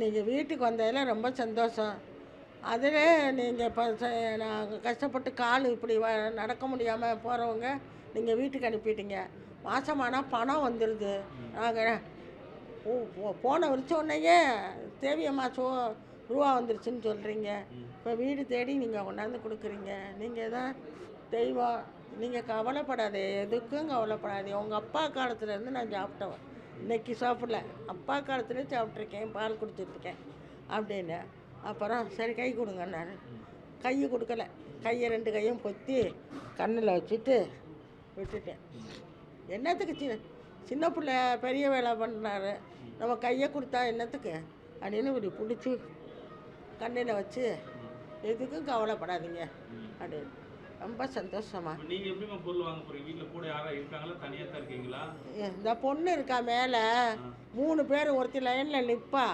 நீங்கள் வீட்டுக்கு வந்ததில் ரொம்ப சந்தோஷம். அதில் நீங்கள் இப்போ நாங்கள் கஷ்டப்பட்டு கால் இப்படி நடக்க முடியாமல் போகிறவங்க நீங்கள் வீட்டுக்கு அனுப்பிட்டீங்க. மாதமானால் பணம் வந்துடுது. நாங்கள் போன விரிச்ச உடனேயே தேவியம்மா ரூபா வந்துருச்சுன்னு சொல்கிறீங்க. இப்போ வீடு தேடி நீங்கள் கொண்டாந்து கொடுக்குறீங்க. நீங்கள் தான் தெய்வம். நீங்கள் கவலைப்படாதே, எதுக்கும் கவலைப்படாதே. உங்கள் அப்பா காலத்துலேருந்து நான் சாப்பிட்டவன், இன்றைக்கி சாப்பிடல, அப்பா காலத்துலேயே சாப்பிட்ருக்கேன், பால் குடிச்சிட்ருக்கேன் அப்படின்னு. அப்புறம் சரி கை கொடுங்கன்னாரு. கை கொடுக்கல. கையை 2 கையும் பொத்தி கண்ணில் வச்சுட்டு விட்டுட்டேன். என்னத்துக்கு சின்ன பிள்ளை பெரிய வேலை பண்ணுறாரு, நம்ம கையை கொடுத்தா என்னத்துக்கு அப்படின்னு இப்படி பிடிச்சி கண்ணில் வச்சு எதுக்கும் கவலைப்படாதீங்க அப்படின்னு. ரொம்ப சந்தோஷமா. நீங்கள் எப்படிமா பொருள் வாங்க போகிறீங்க? வீட்டில் கூட யாராவது இருக்காங்களா, தனியாக தான் இருக்கீங்களா? இந்த பொண்ணு இருக்கா மேலே, 3 பேர். ஒருத்தி லைனில் நிற்பா,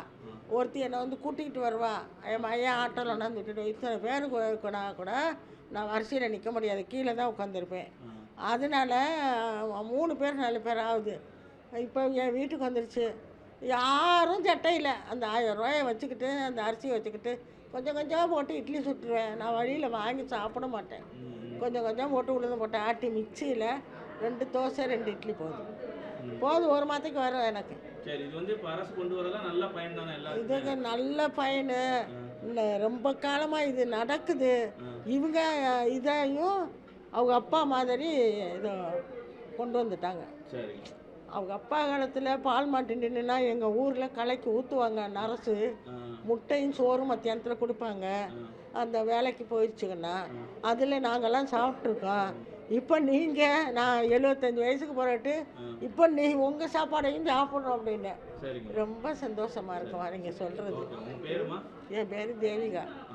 ஒருத்தி என்னை வந்து கூட்டிகிட்டு வருவா. என் மையன் ஆட்டோவில் கொண்டாந்து விட்டுட்டு. இத்தனை பேர் இருக்கனா கூட நான் வரிசையில் நிற்க முடியாது, கீழே தான் உட்காந்துருப்பேன். அதனால 3 பேர் 4 பேர் ஆகுது. இப்போ என் வீட்டுக்கு வந்துருச்சு. யாரும் சட்டையில் அந்த 1000 ரூபாயை வச்சுக்கிட்டு அந்த அரிசியை வச்சுக்கிட்டு கொஞ்சம் கொஞ்சம் போட்டு இட்லி சுட்டுருவேன். நான் வழியில் வாங்கி சாப்பிட மாட்டேன். கொஞ்சம் கொஞ்சம் போட்டு உளுந்து போட்டு ஆட்டி மிக்சியில் 2 தோசை 2 இட்லி போதும் 1 மாதத்துக்கு வரும் எனக்கு. சரி, இது வந்து இப்போ அரசு கொண்டு வரலாம், நல்ல பயன் தானே எல்லாரும்? இதுக்கு நல்ல பயன். இல்லை, ரொம்ப காலமாக இது நடக்குது. இவங்க இதையும் அவங்க அப்பா மாதிரி இதை கொண்டு வந்துட்டாங்க. சரி. அவங்க அப்பா காலத்தில் பால் மாட்டு நின்றுனா எங்கள் ஊரில் கலைக்கு ஊற்றுவாங்க நரசு. முட்டையும் சோறும் மத்தியானத்தில் கொடுப்பாங்க. அந்த வேலைக்கு போயிடுச்சுங்கன்னா அதில் நாங்கள்லாம் சாப்பிட்ருக்கோம். இப்போ நீங்கள் நான் 75 வயசுக்கு போகிறட்டு இப்போ உங்கள் சாப்பாடையும் சாப்பிட்றோம் அப்படின்னு ரொம்ப சந்தோஷமாக இருக்குமா நீங்கள் சொல்கிறது. என் பேர் தேவிகா.